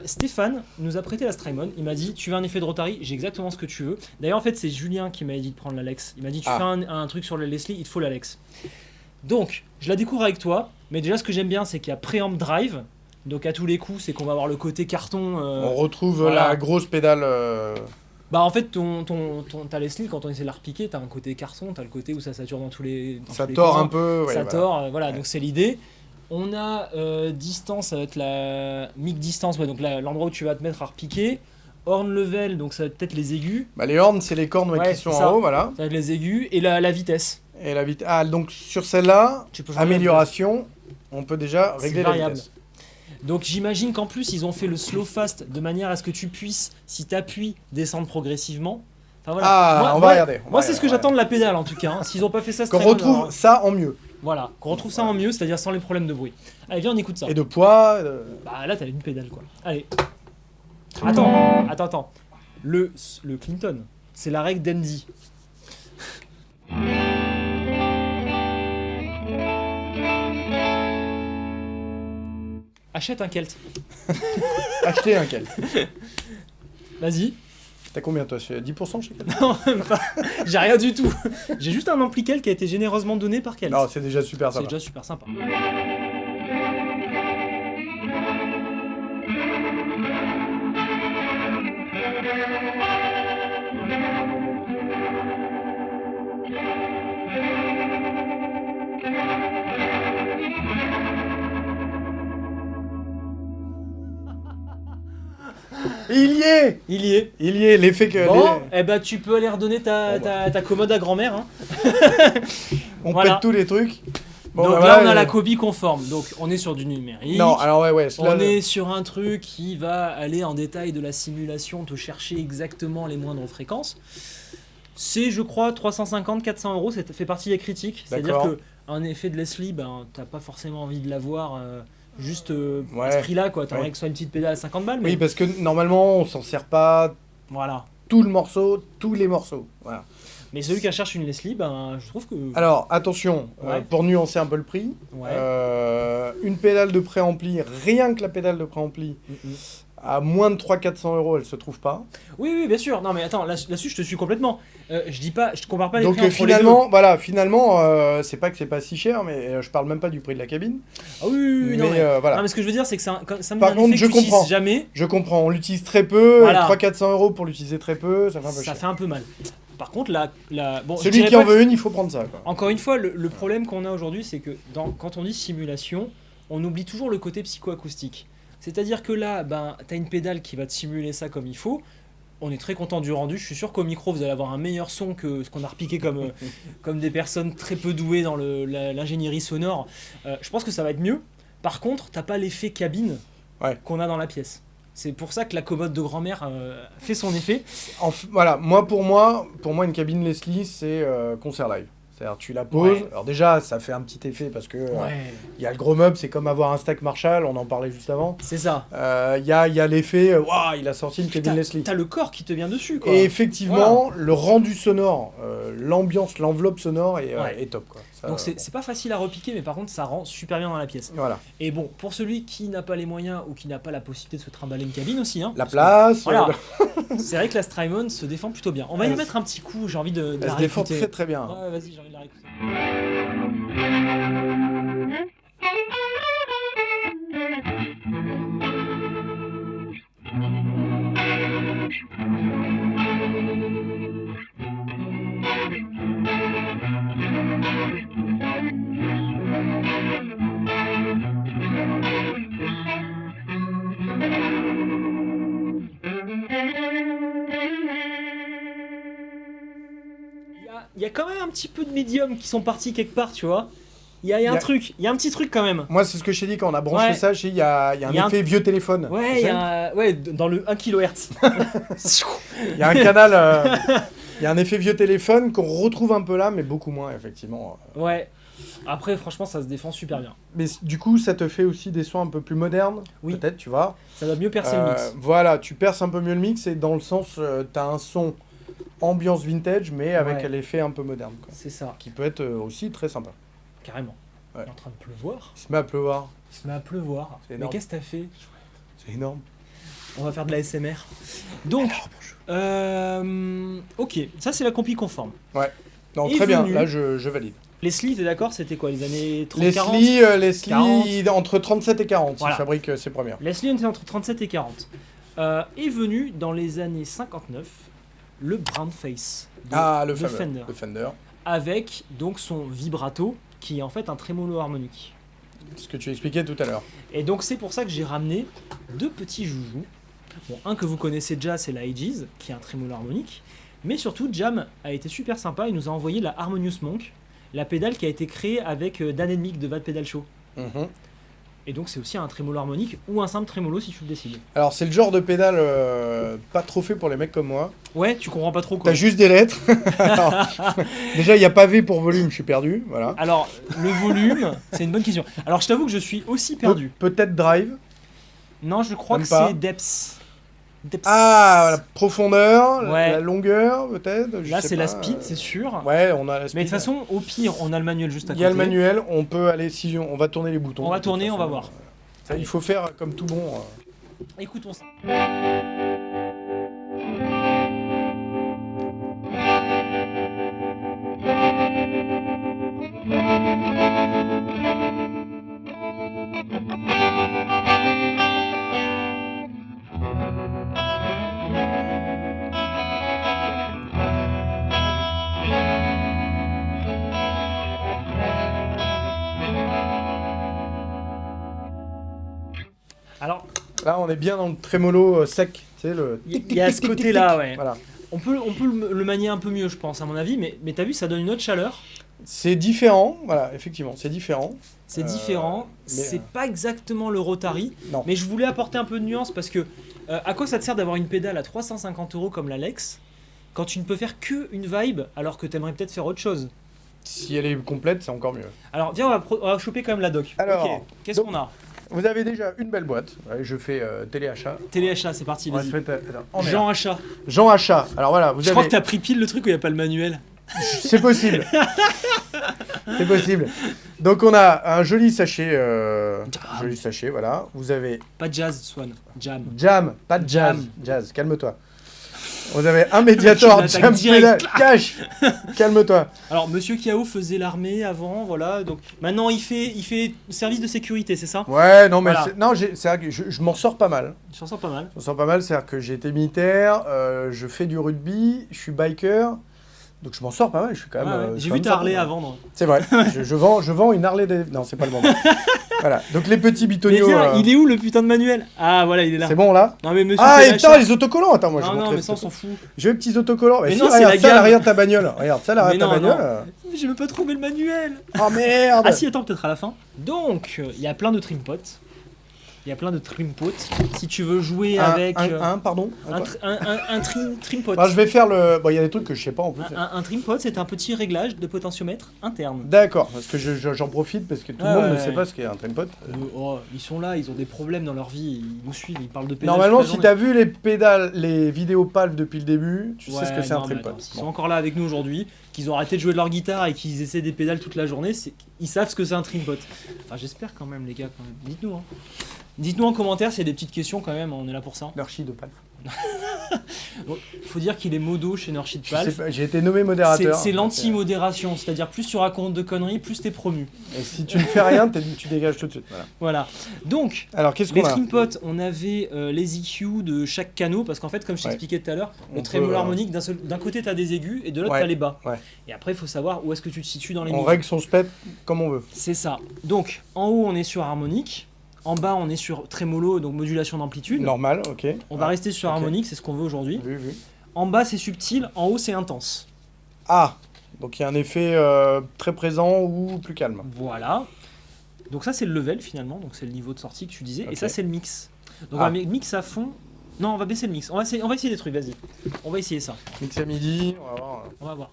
Stéphane nous a prêté la Strymon. Il m'a dit, tu veux un effet de rotary? J'ai exactement ce que tu veux. D'ailleurs, en fait, c'est Julien qui m'a dit de prendre la Lex. Il m'a dit, tu Ah. fais un truc sur la Leslie, il te faut la Lex. Donc, je la découvre avec toi. Mais déjà, ce que j'aime bien, c'est qu'il y a préamp drive. Donc, à tous les coups, c'est qu'on va avoir le côté carton. On retrouve voilà. la grosse pédale. Bah, en fait, ta Leslie, quand on essaie de la repiquer, t'as un côté carton, t'as le côté où ça sature dans tous les. Ça tous les tord coins. un peu. Ouais, Ça voilà. tord, voilà, Ouais. donc c'est l'idée. On a distance, ça va être la mic distance, ouais, donc l'endroit où tu vas te mettre à repiquer. Horn level, donc ça va être peut-être les aigus. Bah, les horns, c'est les cornes ouais, Ouais, qui sont c'est en ça. haut, voilà. Ça va être les aigus. Et la vitesse. Et la vitesse. Ah, donc sur celle-là, Tu peux changer la amélioration, on peut déjà C'est régler la variable. vitesse. Donc j'imagine qu'en plus ils ont fait le slow fast de manière à ce que tu puisses, si tu appuies, descendre progressivement. Enfin, voilà. Ah, on va regarder. Moi c'est ce que j'attends de la pédale en tout cas. Hein. S'ils ont pas fait ça, c'est Qu'on très bon, retrouve alors, ça en mieux. voilà, qu'on retrouve ça en mieux, c'est-à-dire sans les problèmes de bruit. Allez, viens, on écoute ça. Et de poids. Bah là, t'as une pédale quoi. Allez. Attends. Le Clinton, c'est la règle d'Andy. Achète un Kelt. Acheter un quel. Vas-y. T'as combien toi? C'est 10% chez Kelly? Non, même pas. J'ai rien du tout. J'ai juste un ampli Kel qui a été généreusement donné par Kel. Non, c'est déjà super C'est sympa. déjà super sympa. Il y est! Il y est. Il y est, l'effet que... Bon, eh ben tu peux aller redonner ta, Bon, bah. ta commode à grand-mère. Hein. On Voilà. pète tous les trucs. Bon, Donc bah, là, voilà, on a la copie conforme. Donc on est sur du numérique. Non, alors ouais, On est sur un truc qui va aller en détail de la simulation, te chercher exactement les moindres fréquences. C'est, je crois, 350-400 euros. Ça fait partie des critiques. C'est-à-dire D'accord. qu'un effet de Leslie, ben, t'as pas forcément envie de l'avoir juste à Ouais. ce prix-là. T'aimerais Ouais. que ce soit une petite pédale à 50 balles. Mais Oui, parce que normalement, on s'en sert pas voilà. tout le morceau, tous les morceaux. Voilà. Mais celui qui cherche une Leslie, ben, je trouve que. Alors, attention, Ouais. pour nuancer un peu le prix, Ouais. une pédale de préampli, rien que la pédale de préampli, à moins de 300-400 euros, elle se trouve pas. Oui, oui, bien sûr. Non, mais attends, là-dessus, je te suis complètement. Je dis pas, je compare pas les Donc prix entre les deux. finalement, c'est pas que c'est pas si cher, mais je parle même pas du prix de la cabine. Ah oui, oui, oui, non, Mais, voilà. Non, mais ce que je veux dire, c'est que ça me Par dit un contre, effet je que tu utilises comprends. jamais. Je comprends, on l'utilise très peu, Voilà. 300-400 euros pour l'utiliser très peu, ça fait un peu Ça cher. fait un peu mal. Par contre, bon, je Celui dirais qui pas en que- veut une, il faut prendre ça. Quoi. Encore une fois, le problème qu'on a aujourd'hui, c'est que quand on dit simulation, on oublie toujours le côté psychoacoustique. C'est-à-dire que là, ben, tu as une pédale qui va te simuler ça comme il faut. On est très content du rendu. Je suis sûr qu'au micro, vous allez avoir un meilleur son que ce qu'on a repiqué comme des personnes très peu douées dans l'ingénierie sonore. Je pense que ça va être mieux. Par contre, t'as pas l'effet cabine Ouais. qu'on a dans la pièce. C'est pour ça que la commode de grand-mère fait son effet. Voilà, pour moi, une cabine Leslie, c'est concert live. C'est-à-dire, tu la poses. Ouais. Alors, déjà, ça fait un petit effet parce que Ouais, y a le gros meuble, c'est comme avoir un stack Marshall, on en parlait juste avant. c'est ça. Il y a l'effet, waouh, il a sorti une cabine T'as Leslie. t'as le corps qui te vient dessus, quoi. Et effectivement, le rendu sonore, l'ambiance, l'enveloppe sonore est, Ouais. est top. Quoi. Ça, Donc c'est pas facile à repiquer, mais par contre ça rend super bien dans la pièce. Voilà. Et bon, pour celui qui n'a pas les moyens ou qui n'a pas la possibilité de se trimballer une cabine aussi, hein, La parce place, Voilà. c'est vrai que la Strymon se défend plutôt bien. On va y Elle- mettre un petit coup, j'ai envie de elle la se défend réécouter. très très bien. Ouais, vas-y, j'ai envie de la réécouter. Il y a quand même un petit peu de médium qui sont partis quelque part, tu vois. Il y a un truc, il y a un petit truc quand même. Moi, c'est ce que je t'ai dit quand on a branché Ouais. ça. Il y a un Il y a effet vieux téléphone. Ouais, tu il y sais. a ouais, dans le 1 kHz. Il y a un canal, il y a un effet vieux téléphone qu'on retrouve un peu là, mais beaucoup moins, effectivement. Ouais. Après, franchement, ça se défend super bien. Mais du coup, ça te fait aussi des sons un peu plus modernes, Oui. peut-être, tu vois. Ça doit mieux percer le mix. Voilà, tu perces un peu mieux le mix, et dans le sens, t'as un son ambiance vintage, mais avec Ouais. l'effet un peu moderne, quoi. C'est ça, Qui peut être aussi très sympa. carrément. Ouais. Il est en train de pleuvoir. Il se met à pleuvoir, Il se met à pleuvoir. C'est Mais énorme. qu'est-ce que t'as fait? c'est énorme. On va faire de la SMR. Donc, ok, ça c'est la compil conforme. Non, est très bien, venu- là je valide. Leslie, t'es d'accord? C'était quoi, les années 30-40? Leslie, entre 37 et 40, Voilà. il fabrique ses premières. Leslie, on était entre 37 et 40. Est venu dans les années 59 le Brown Face de, Ah, le de fameux, Fender, le Fender. avec donc son vibrato qui est en fait un trémolo harmonique. Ce que tu expliquais tout à l'heure. Et donc c'est pour ça que j'ai ramené deux petits joujoux. Bon, un que vous connaissez déjà, c'est la Aegis, qui est un trémolo harmonique. Mais surtout, Jam a été super sympa, il nous a envoyé la Harmonious Monk, la pédale qui a été créée avec Dan Enmick de Bad Pedal Show. Mhm. Et donc c'est aussi un trémolo harmonique ou un simple trémolo si tu le décides. Alors, c'est le genre de pédale pas trop fait pour les mecs comme moi. Ouais, tu comprends pas trop quoi. T'as juste des lettres. Alors, déjà, il n'y a pas V pour volume, je suis perdu. Voilà. Alors, le volume, c'est une bonne question. Alors, je t'avoue que je suis aussi perdu. Peut-être drive. Non, je crois Même que pas. c'est Depths. Depths. Ah, la profondeur, Ouais. la longueur, peut-être. je Là, sais c'est pas. la speed, c'est sûr. Ouais, on a la speed. Mais de toute façon, au pire, on a le manuel juste à il côté. y a le manuel, on peut aller, si on va tourner les boutons. On va de toute tourner, on façon. va voir. Ça, il faut faire comme tout bon. Écoutons ça. Alors, Là, on est bien dans le trémolo sec. Tu sais, le... il y a ce côté-là, ouais. Voilà. On peut le manier un peu mieux, je pense, à mon avis, mais t'as vu, ça donne une autre chaleur. C'est différent, voilà, effectivement, c'est différent. C'est différent, mais, c'est pas exactement le Rotary, Non. mais je voulais apporter un peu de nuance parce que à quoi ça te sert d'avoir une pédale à 350 € comme l'Alex quand tu ne peux faire que une vibe alors que t'aimerais peut-être faire autre chose. Si elle est complète, c'est encore mieux. Alors viens, on va choper quand même la doc. Alors, Ok, qu'est-ce donc- qu'on a? Vous avez déjà une belle boîte. Ouais, je fais téléachat. Téléachat, c'est parti, On va vas-y. se mettre, attends, on est Jean là. Achat. Jean Achat. Alors voilà, vous Je crois avez. que t'as pris pile le truc où il n'y a pas le manuel. C'est possible. C'est possible. Donc on a un joli sachet. Joli sachet, voilà. Vous avez Pas de jazz, Swan. Jam. jam, pas de jazz. Jam. Jazz, calme-toi. Vous avez un médiator Tu l'attaques jam direct. pédale, cash. Calme-toi. Alors, Monsieur Kiao faisait l'armée avant, voilà. Donc maintenant, il fait service de sécurité, c'est ça? Ouais, non mais Voilà. non, c'est vrai que je m'en sors pas mal. Je m'en sens pas mal. Je m'en sors pas mal, c'est-à-dire que j'ai été militaire, je fais du rugby, je suis biker. Donc je m'en sors pas mal, je suis quand même. Ouais, ouais. je J'ai suis vu quand ta même Harley sympa. à vendre. C'est vrai. je vends une Harley. Non, c'est pas le moment. Voilà. Donc les petits Mais bitonios. viens, il est où le putain de manuel? Ah, voilà, il est là. C'est bon là. Non, mais Monsieur Ah et Téléachat- putain les autocollants. Attends, moi je Non, vais non, montrer mais ce ça, on que- s'en fout. J'ai les petits autocollants. Mais si, non, c'est regarde la ça à gamme. l'arrière de ta bagnole. Regarde ça à l'arrière de Mais ta non, bagnole. non. J'ai même pas trouvé le manuel. Oh merde. Ah si, attends, peut-être à la fin. Donc, il y a plein de trim pots. Il y a plein de trim pots. Si tu veux jouer avec Pardon. un trim pot. Bah, je vais faire le. Bon, il y a des trucs que je sais pas en plus. Un trim pot, c'est un petit réglage de potentiomètre interne. D'accord, parce que j'en profite parce que tout le Ouais, monde ne ouais, sait ouais. pas ce qu'est un trimpote. Oh, ils sont là, ils ont des problèmes dans leur vie, ils nous suivent, ils parlent de pédales. Normalement, toute la si journée. t'as vu les pédales, les vidéos PALF depuis le début, tu sais ce que Ouais, c'est un non, mais trimpote. attends, s'ils sont encore là avec nous aujourd'hui, qu'ils ont arrêté de jouer de leur guitare et qu'ils essaient des pédales toute la journée, ils savent ce que c'est un trim-pot. Enfin, j'espère quand même, les gars, quand même. Dites-nous, hein. Dites-nous en commentaire s'il y a des petites questions quand même, on est là pour ça. L'Archi de PALF. Bon, il faut dire qu'il est modo chez Nurshid Je sais Palf. pas, j'ai été nommé modérateur. C'est l'anti-modération, c'est-à-dire plus tu racontes de conneries, plus t'es promu. Et si tu ne fais rien, tu dégages tout de suite. Voilà. Voilà. Donc, Alors, qu'est-ce les qu'on a trim-pots, on avait les EQ de chaque canot, parce qu'en fait, comme je t'expliquais tout à l'heure, On le trémolo peut, harmonique, d'un côté t'as des aigus et de l'autre Ouais, t'as les bas. ouais. Et après, il faut savoir où est-ce que tu te situes dans les On niveaux. règle son spec comme on veut. C'est ça. Donc, en haut, on est sur harmonique. En bas, on est sur trémolo, donc modulation d'amplitude. Normal, ok. On va rester sur ok. harmonique, c'est ce qu'on veut aujourd'hui. Vu. En bas, c'est subtil. En haut, c'est intense. Ah, donc il y a un effet très présent ou plus calme. Voilà. Donc ça, c'est le level finalement. Donc c'est le niveau de sortie que tu disais. Ok. Et ça, c'est le mix. Donc Ah. on va mix à fond. Non, on va baisser le mix. On va essayer des trucs, vas-y. On va essayer ça. Mix à midi, on va voir. On va voir.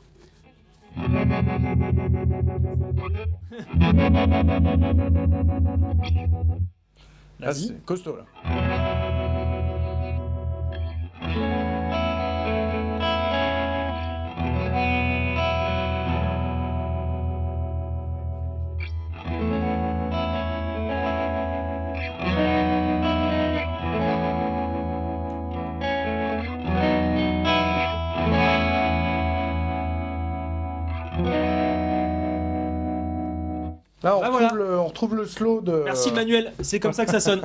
Là, Vas-y. c'est costaud là. Là, on, Bah, retrouve voilà. on retrouve le slow de. Merci Manuel, c'est comme ça que ça sonne.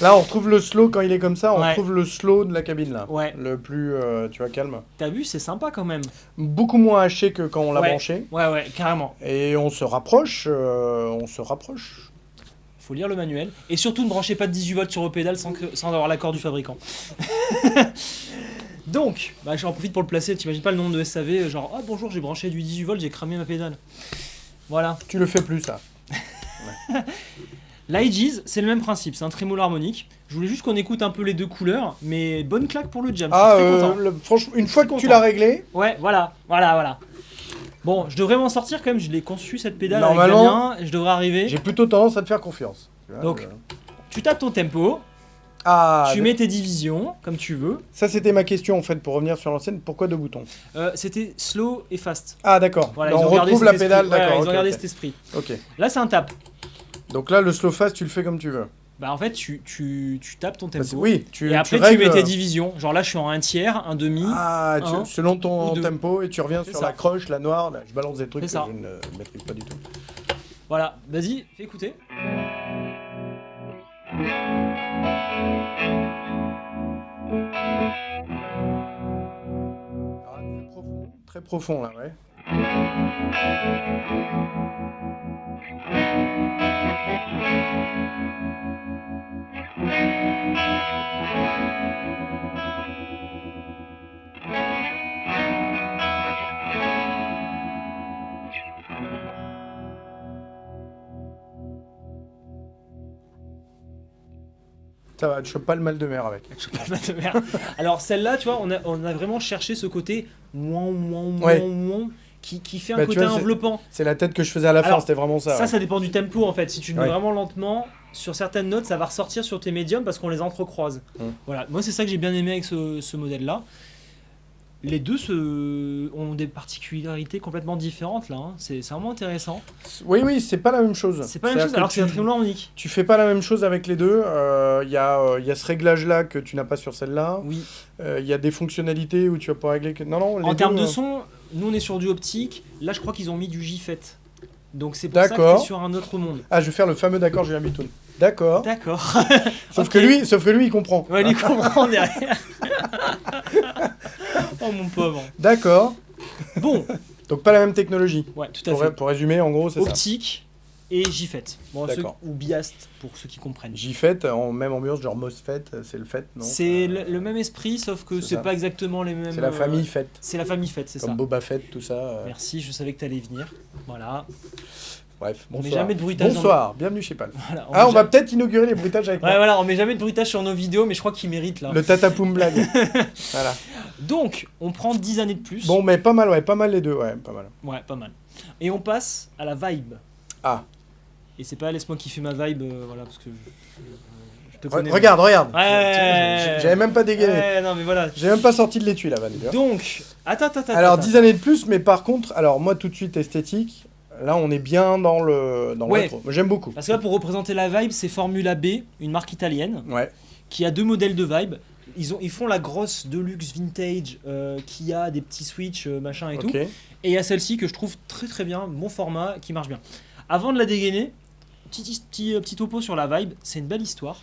Là, on retrouve le slow quand il est comme ça. On Ouais. retrouve le slow de la cabine là. Ouais. Le plus, tu vois, calme. T'as vu, c'est sympa quand même. Beaucoup moins haché que quand on l'a Ouais. branché. Ouais, carrément. Et on se rapproche. On se rapproche. Faut lire le manuel. Et surtout, ne branchez pas de 18 volts sur vos pédales sans avoir l'accord du fabricant. Donc, bah, j'en profite pour le placer. T'imagines pas le nombre de SAV, genre, ah bonjour, j'ai branché du 18 volts, j'ai cramé ma pédale. Voilà. Tu le fais plus ça. L'Aegis, c'est le même principe, c'est un trémolo harmonique. Je voulais juste qu'on écoute un peu les deux couleurs, mais bonne claque pour le jam. Ah, je suis très content. franchement, une fois que tu content. l'as réglé, Ouais, voilà. Bon, je devrais m'en sortir quand même, je l'ai conçu cette pédale Normalement, avec Damien, je devrais arriver. j'ai plutôt tendance à te faire confiance. Tu vois, Donc, tu tapes ton tempo, Ah, tu mets tes divisions, comme tu veux. ça c'était ma question en fait pour revenir sur l'ancienne. Pourquoi deux boutons? C'était slow et fast. Ah d'accord. Voilà, Là, ils on ont gardé retrouve cet la pédale, esprit. Ouais, d'accord. ils ont ok, gardé ok. cet esprit. Ok. Là, c'est un tap. Donc là, le slow fast, tu le fais comme tu veux. Bah, en fait, tu tapes ton Bah, tempo. oui, Et après, tu règles. mets tes divisions. Genre là, je suis en un tiers, un demi. Ah, un, selon ton ou deux. tempo et tu reviens C'est sur ça. la croche, la noire. Là, je balance des trucs que C'est ça. je ne maîtrise pas du tout. Voilà, vas-y, fais écouter. Ah, très profond là, ouais. Ça va, tu chopes pas le mal de mer avec. Je sais pas, pas de merde. Alors celle-là, tu vois, on a vraiment cherché ce côté Ouais. qui fait un Bah, tu côté vois, enveloppant. C'est la tête que je faisais à la fin, Alors, c'était vraiment ça. Ça, Ouais. ça dépend du tempo en fait. Si tu le mets Ouais. vraiment lentement, sur certaines notes, ça va ressortir sur tes médiums parce qu'on les entrecroise. Voilà, moi c'est ça que j'ai bien aimé avec ce modèle-là. Les deux ont des particularités complètement différentes là. Hein. C'est vraiment intéressant. Oui, c'est pas la même chose. C'est pas la même chose C'est-à-dire alors que que c'est un trimouleur unique. tu fais pas la même chose avec les deux. Il y a ce réglage-là que tu n'as pas sur celle-là. Oui. Il y a des fonctionnalités où tu vas pouvoir régler... Non, les En termes deux, de son, nous on est sur du optique. Là, je crois qu'ils ont mis du JFET. Donc c'est pour ça que D'accord. t'es sur un autre monde. Ah, je vais faire le fameux d'accord Julien Bitoun. D'accord. D'accord. Sauf Ok. que lui, il comprend. Ouais, il comprend derrière. Oh mon pauvre. D'accord. Bon, Donc pas la même technologie. ouais, tout à fait. Pour résumer, en gros, c'est ça. Optique et JFET. Bon, D'accord. ou Biast pour ceux qui comprennent. JFET, en même ambiance, genre MOSFET, c'est le FET, non? C'est le même esprit, sauf que c'est c'est ça. pas exactement les mêmes. C'est la famille FET. C'est la famille FET, c'est Comme ça. Boba Fett, tout ça. Merci, je savais que t'allais venir. Voilà. Bref, On met bonsoir. jamais de bruitage. Bonsoir, bienvenue chez Palm. Voilà, Ah, on met va peut-être inaugurer les bruitages avec Ouais, moi. voilà, on met jamais de bruitage sur nos vidéos, mais je crois qu'ils méritent là. Le Tatapoum blague. Voilà. Donc, on prend 10 années de plus. Bon, mais pas mal, pas mal les deux, ouais, pas mal. Ouais, pas mal. Et on passe à la vibe. Ah. Et c'est pas laisse-moi kiffer ma vibe, voilà, parce que je te Re- connais. regarde. Ouais. J'avais même pas dégainé. Ouais, non mais voilà. J'ai même pas sorti de l'étui là, Van. Donc, attends. Alors, 10 années de plus, mais par contre, alors moi tout de suite esthétique, là on est bien dans le Ouais. rétro. Moi, j'aime beaucoup. Parce que là, pour représenter la vibe, c'est Formula B, une marque italienne, Ouais. qui a deux modèles de vibe. Ils font la grosse Deluxe Vintage, qui a des petits switch, machin et tout. Ok. Et il y a celle-ci que je trouve très très bien, bon format, qui marche bien. Avant de la dégainer, petit topo sur la vibe, c'est une belle histoire.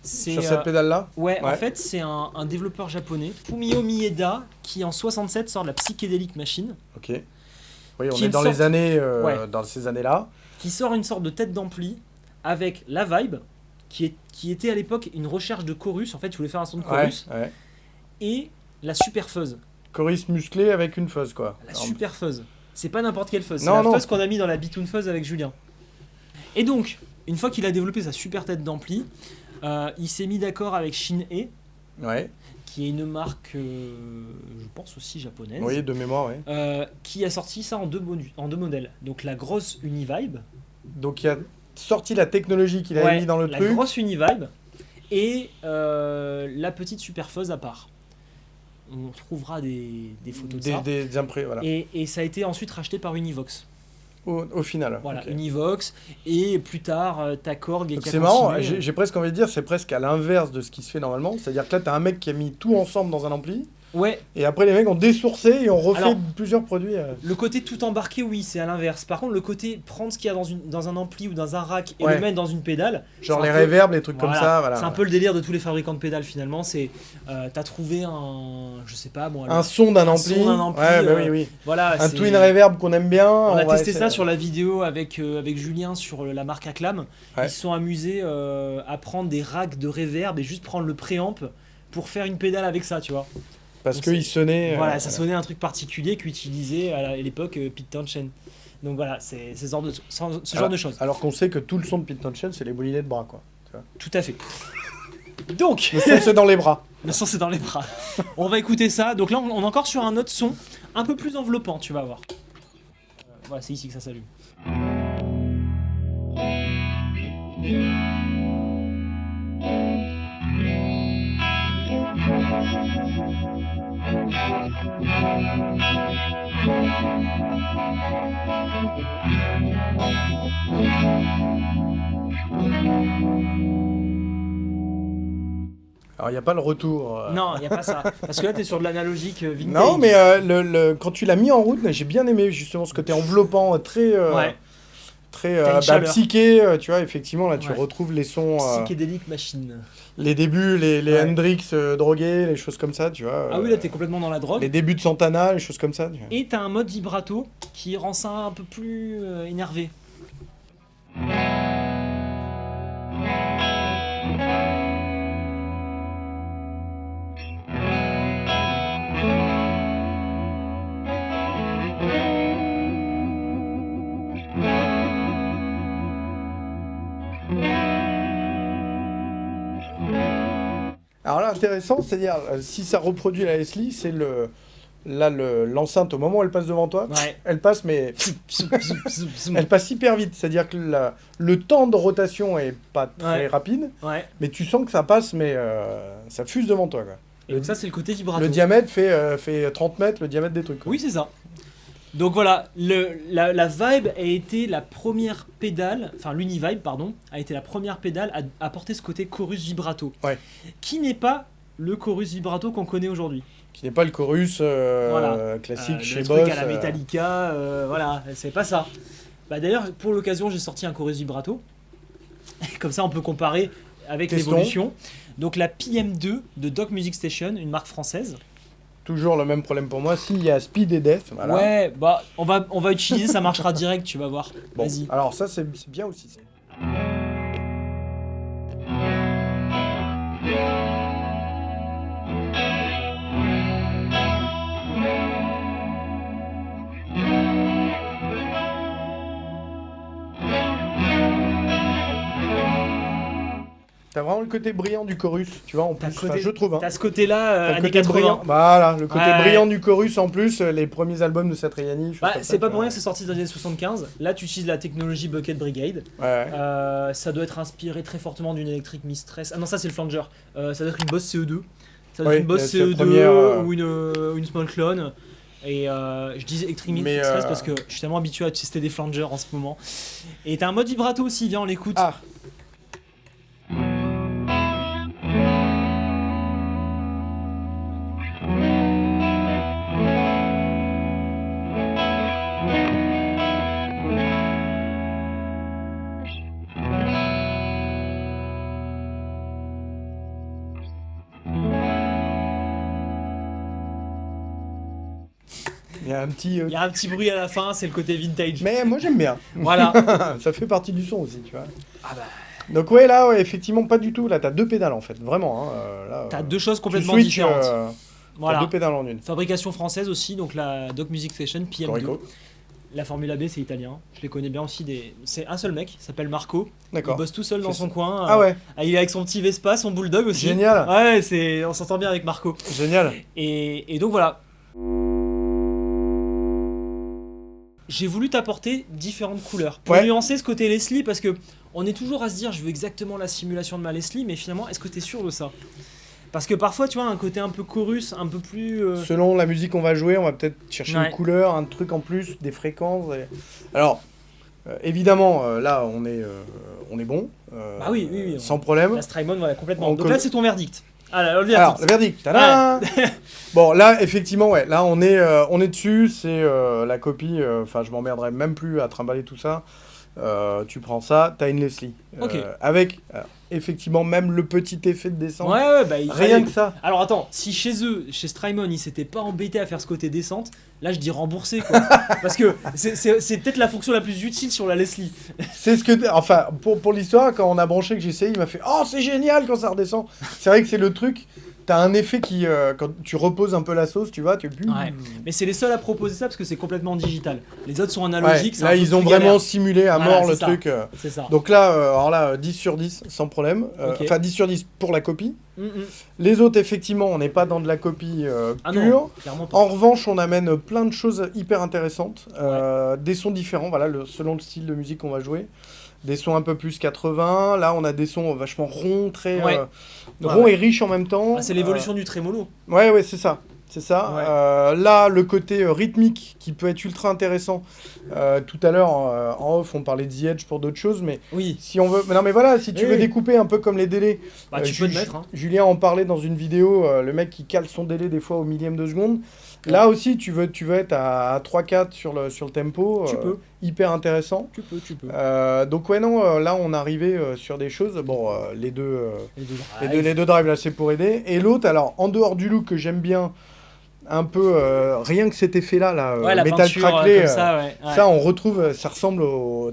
C'est, Sur cette pédale là. Ouais, en Ouais. fait, c'est un développeur japonais, Fumio Mieda, qui en 67 sort de la Psychedelic Machine, Ok. Oui, on Qui est me dans sortent- les années, Ouais. dans ces années-là. qui sort une sorte de tête d'ampli avec la vibe, qui était à l'époque une recherche de chorus. En fait, je voulais faire un son de chorus, Ouais. et la super fuzz. Chorus musclé avec une fuzz quoi. La super fuzz. C'est pas n'importe quelle fuzz, c'est Non, la non. fuzz qu'on a mis dans la Bitoon Fuzz avec Julien. Et donc, une fois qu'il a développé sa super tête d'ampli, il s'est mis d'accord avec Shin-E, Ouais. qui est une marque, je pense aussi japonaise, Oui, de mémoire, ouais. qui a sorti ça en deux modèles. Donc la grosse Univibe, Donc il a sorti la technologie qu'il avait ouais, mis dans le la truc. grosse Univibe, et la petite super fuzz à part. On trouvera des photos de ça. Des imprès, voilà. Et ça a été ensuite racheté par Univox. Au final. Voilà, ok. Univox, et plus tard Takorg. Donc c'est marrant, j'ai presque envie de dire, c'est presque à l'inverse de ce qui se fait normalement. C'est-à-dire que là, t'as un mec qui a mis tout ensemble dans un ampli, Ouais, et après les mecs ont désourcé et ont refait Alors, plusieurs produits. le côté tout embarqué, oui, c'est à l'inverse. Par contre, le côté prendre ce qu'il y a dans un ampli ou dans un rack et Ouais. le mettre dans une pédale, Genre c'est les un peu- reverbs, les trucs comme Voilà. ça. Voilà. C'est un peu le délire de tous les fabricants de pédales finalement. C'est t'as trouvé je sais pas moi. Un son d'un ampli. son d'un ampli, Ouais, bah oui. Voilà. Un c'est- twin reverb qu'on aime bien. On a va testé essayer- ça sur la vidéo avec Julien sur la marque Acclam. Ouais. Ils se sont amusés à prendre des racks de reverb et juste prendre le préamp pour faire une pédale avec ça, tu vois. Parce Donc qu'il sonnait. Voilà, ça sonnait un truc particulier qu'utilisait à l'époque Pete Townshend. Donc voilà, c'est ce genre de choses. Alors qu'on sait que tout le son de Pete Townshend, c'est les moulinets de bras, quoi. Tout à fait. Donc, Le son, c'est dans les bras. le son c'est dans les bras. On va écouter ça. Donc là, on est encore sur un autre son un peu plus enveloppant, tu vas voir. Voilà, c'est ici que ça s'allume. Alors, il n'y a pas le retour. Non, il n'y a pas ça. Parce que là, tu es sur de l'analogique vintage. Non, mais quand tu l'as mis en route, j'ai bien aimé justement ce côté enveloppant, très, Ouais. très T'as une chaleur. psyché, tu vois, effectivement, là, tu Ouais. retrouves les sons, Psychédélique machine. les débuts, les Ouais. Hendrix drogués, les choses comme ça, tu vois. Ah oui, là, t'es complètement dans la drogue. Les débuts de Santana, les choses comme ça. Tu vois. Et t'as un mode vibrato qui rend ça un peu plus énervé. Alors là, intéressant, c'est-à-dire, si ça reproduit la Leslie, c'est l'enceinte, au moment où elle passe devant toi, Ouais. elle passe, mais elle passe hyper vite. C'est-à-dire que le temps de rotation est pas très Ouais. rapide, Ouais. mais tu sens que ça passe, mais ça fuse devant toi. Quoi. Et donc ça, c'est le côté vibrato. Le diamètre fait 30 mètres, le diamètre des trucs. Quoi. Oui, c'est ça. Donc voilà, la Vibe a été la première pédale, enfin l'Univibe, pardon, a été la première pédale à apporter ce côté chorus vibrato. Ouais. Qui n'est pas le chorus vibrato qu'on connaît aujourd'hui. Qui n'est pas le chorus Voilà. classique chez le truc Boss. à la Metallica, voilà, c'est pas ça. Bah, d'ailleurs, pour l'occasion, j'ai sorti un chorus vibrato. Comme ça, on peut comparer avec Testons. l'évolution. Donc la PM2 de Doc Music Station, une marque française. Toujours le même problème pour moi. S'il y a Speed et Death, voilà. Ouais, bah on va utiliser, ça marchera direct, tu vas voir. Bon, Vas-y. alors ça, c'est bien aussi. Ça. T'as vraiment le côté brillant du chorus, tu vois, en plus, enfin, je trouve. Hein. T'as ce côté-là, T'as le années côté 80. brillant, voilà, le côté Ouais. brillant du chorus en plus, les premiers albums de Satriani. choses Bah, comme c'est ça, pas tu pour vois. rien que c'est sorti dans les années 75. Là, tu utilises la technologie Bucket Brigade. Ouais. Ça doit être inspiré très fortement d'une électrique Mistress. Ah non, ça c'est le flanger. Ça doit être une Boss CE2. Ça doit Oui, être une Boss c'est la CE2 première, ou une Small Clone. Et je dis électrique Mais, Mistress parce que je suis tellement habitué à tester des flangers en ce moment. Et t'as un mode vibrato aussi, viens on l'écoute. Ah, il y a un petit. Il y a un petit bruit à la fin, c'est le côté vintage. Mais moi j'aime bien. Voilà. Ça fait partie du son aussi, tu vois. Ah bah, Donc ouais, là, ouais, effectivement, pas du tout. Là, t'as deux pédales en fait, vraiment. Hein. Là, t'as deux choses tu complètement switches, différentes. T'as Voilà. deux pédales en une. Fabrication française aussi, donc la Doc Music Station PM2. Corico. La Formule AB c'est italien. Je les connais bien aussi. C'est un seul mec, il s'appelle Marco. Il D'accord. bosse tout seul dans Fait son coin. Ah ouais, Il est avec son petit Vespa, son bulldog aussi. génial. Ouais, on s'entend bien avec Marco. Génial. Et donc voilà. J'ai voulu t'apporter différentes couleurs pour Ouais. nuancer ce côté Leslie parce que on est toujours à se dire je veux exactement la simulation de ma Leslie, mais finalement est-ce que t'es sûr de ça? Parce que parfois tu vois un côté un peu chorus, un peu plus. Selon la musique qu'on va jouer, on va peut-être chercher Ouais. une couleur, un truc en plus, des fréquences. Alors, évidemment, là, on est bon. Bah oui, oui. Sans problème. La Strymon, voilà, complètement. On Donc colle- là c'est ton verdict. Ah là, le Alors, verdict. le verdict. Tadam Bon, là, effectivement, ouais. Là, on est dessus. C'est la copie. Enfin, je m'emmerderai même plus à trimballer tout ça. Tu prends ça, t'as une Leslie. Ok. Avec, effectivement, même le petit effet de descente. Ouais, bah il Rien fallait- que ça. Alors attends, si chez eux, chez Strymon, ils s'étaient pas embêtés à faire ce côté descente, là je dis rembourser quoi. Parce que c'est peut-être la fonction la plus utile sur la Leslie. C'est ce que. Enfin, pour l'histoire, quand on a branché, que j'ai essayé, il m'a fait Oh, c'est génial quand ça redescend. C'est vrai que c'est le truc. T'as un effet qui. Quand tu reposes un peu la sauce, tu vois, tu. Ouais. Mais c'est les seuls à proposer ça parce que c'est complètement digital. Les autres sont Ouais, analogiques. c'est un là, peu ils ont plus vraiment galère. simulé à Voilà, mort le c'est ça. truc. C'est ça. Donc là, alors là, 10 sur 10, sans problème. Ok. Enfin, 10 sur 10 pour la copie. Mm, mm. Les autres, effectivement, on n'est pas dans de la copie Ah pure. non, clairement pas. En revanche, on amène plein de choses hyper intéressantes. Des sons différents, voilà, selon le style de musique qu'on va jouer. Des sons un peu plus 80. Là, on a des sons vachement ronds, très Ouais. ronds Ouais. et riches en même temps. Ah, c'est l'évolution du trémolo. Ouais, c'est ça. C'est ça. Ouais. Là, le côté rythmique qui peut être ultra intéressant. Tout à l'heure, en off, on parlait de The Edge pour d'autres choses, mais Oui, si on veut... Non, mais voilà, si tu Oui, veux oui. découper un peu comme les délais, bah, tu peux le mettre. Hein. Julien en parlait dans une vidéo, le mec qui cale son délai des fois au millième de seconde. Là aussi, tu veux être à 3-4 sur le tempo. Tu peux. Hyper intéressant. Tu peux. Donc ouais, non, là, on arrivait sur des choses. Bon, les deux Les deux drives, là, c'est pour aider. Et l'autre, alors, en dehors du look que j'aime bien, un peu, rien que cet effet-là, ouais, la métal peinture, craquelé, comme ça, ouais. ça, on retrouve, ça ressemble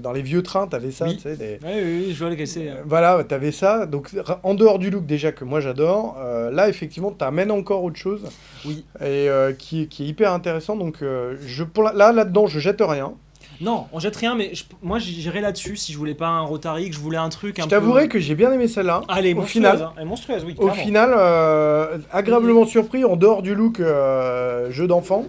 dans les vieux trains, t'avais ça, Oui. tu sais, Oui, je vois lequel c'est. voilà, t'avais ça. Donc, en dehors du look, déjà, que moi j'adore, là, effectivement, t'amènes encore autre chose. Oui. Et qui est hyper intéressant. Donc, là-dedans, je jette rien. Non, on jette rien, mais moi j'irais là-dessus si je voulais pas un Rotary, que je voulais un truc un Je peu. t'avouerai que j'ai bien aimé celle-là. Ah, elle est au monstrueuse, final. hein. Elle est monstrueuse, oui. Au clairement. final, agréablement surpris, en dehors du look jeu d'enfant.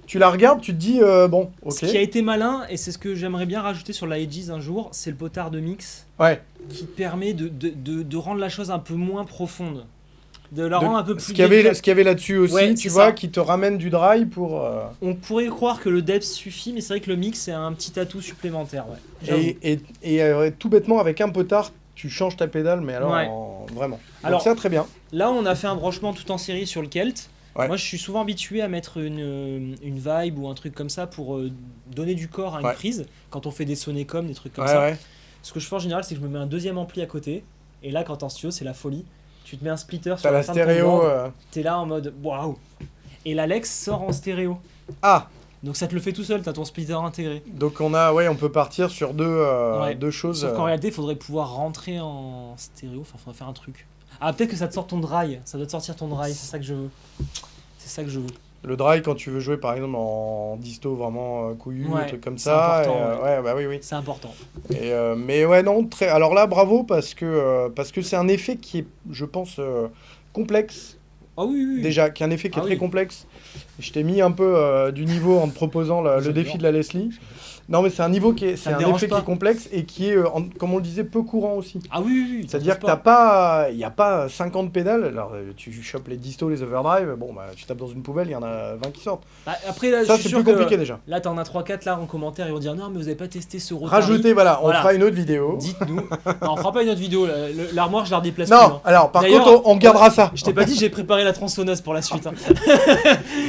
Tu la regardes, tu te dis, bon, ok. Ce qui a été malin, et c'est ce que j'aimerais bien rajouter sur la Aegis un jour, c'est le potard de mix Ouais. qui permet de rendre la chose un peu moins profonde. De la rendre un peu plus ce qu'il y avait là-dessus aussi, Ouais, tu c'est vois, ça. qui te ramène du dry pour... On pourrait croire que le depth suffit, mais c'est vrai que le mix c'est un petit atout supplémentaire. Ouais. J'avoue. Et tout bêtement, avec un potard, tu changes ta pédale, mais alors, Ouais. vraiment. Alors- Donc ça, très bien. Là, on a fait un branchement tout en série sur le Kelt. Ouais. Moi, je suis souvent habitué à mettre une vibe ou un truc comme ça pour donner du corps à une Ouais. prise quand on fait des sonécoms, des trucs comme Ouais, ça. ouais. Ce que je fais en général, c'est que je me mets un deuxième ampli à côté. Et là, quand t'es en studio, c'est la folie. Tu te mets un splitter sur T'as la fin de ton stéréo... board, t'es là en mode waouh. Et l'Alex sort en stéréo. Ah, Donc ça te le fait tout seul, t'as ton splitter intégré. donc on peut partir sur Ouais. deux choses... Sauf qu'en réalité, il faudrait pouvoir rentrer en stéréo. Enfin, faudrait faire un truc. Ah, peut-être que ça te sort ton dry. Ça doit te sortir ton dry. C'est ça que je veux. C'est ça que je veux. Le dry, quand tu veux jouer, par exemple, en disto vraiment couillu, Ouais, un truc comme c'est ça. important, ouais, bah oui. C'est important. Mais ouais, non, très... Alors là, bravo, parce que c'est un effet qui est, je pense, complexe. Ah oui. Déjà, qui est un effet qui est Ah très oui. complexe. Je t'ai mis un peu du niveau en te proposant le J'adore. défi de la Leslie. Non, mais c'est un niveau c'est Ça me un dérange effet pas. qui est complexe et qui est, comme on le disait, peu courant aussi. Ah oui. C'est-à-dire que il n'y a pas 50 pédales. Alors, tu chopes les disto, les overdrive, bon, bah, tu tapes dans une poubelle, il y en a 20 qui sortent. Bah, après, là, Ça, je suis c'est sûr plus compliqué que déjà. là, t'en as 3-4 là en commentaire, ils vont dire non, mais vous avez pas testé ce Rotary. Rajoutez, voilà, on Voilà. fera une autre vidéo. Dites-nous. Non, on fera pas une autre vidéo. L'armoire, je la redéplace Non, plus. Hein. alors par D'ailleurs, contre, on gardera ça. Je t'ai pas dit, j'ai préparé la tronçonneuse pour la suite. Hein.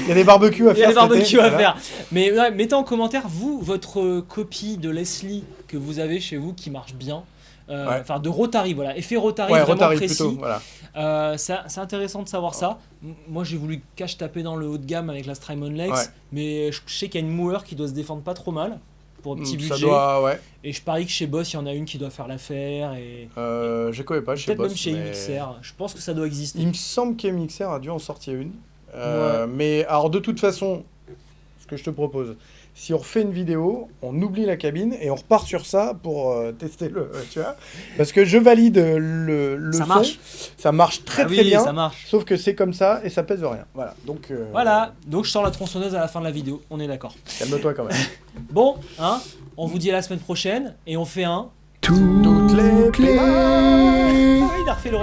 Il y a des barbecues à Il y a faire. des cet été, barbecues à voilà. faire. Mais ouais, mettez en commentaire, vous, votre copie de Leslie que vous avez chez vous qui marche bien. Ouais. Enfin, de Rotary, voilà. Effet Rotary Ouais, vraiment Rotary précis. plutôt, voilà. C'est intéressant de savoir ça. Moi, j'ai voulu cache taper dans le haut de gamme avec la Strymon Lex. Ouais. Mais je sais qu'il y a une mower qui doit se défendre pas trop mal. Pour un petit budget. Ça doit, ouais. Et je parie que chez Boss, il y en a une qui doit faire l'affaire. Et Je connais pas chez peut-être Boss. même chez mais- MXR. Je pense que ça doit exister. Il me semble qu'MXR a dû en sortir une. Ouais. Mais alors, de toute façon, ce que je te propose, si on refait une vidéo, on oublie la cabine et on repart sur ça pour tester le. Tu vois. Parce que je valide le Ça son. marche. Ça marche très Ah très oui, bien. ça marche. Sauf que c'est comme ça et ça pèse rien. Voilà. Donc. Voilà, donc je sors la tronçonneuse à la fin de la vidéo, on est d'accord. Calme-toi quand même. Bon, hein, on vous dit à la semaine prochaine et on fait un. Toutes les pédales. Ah, il a refait le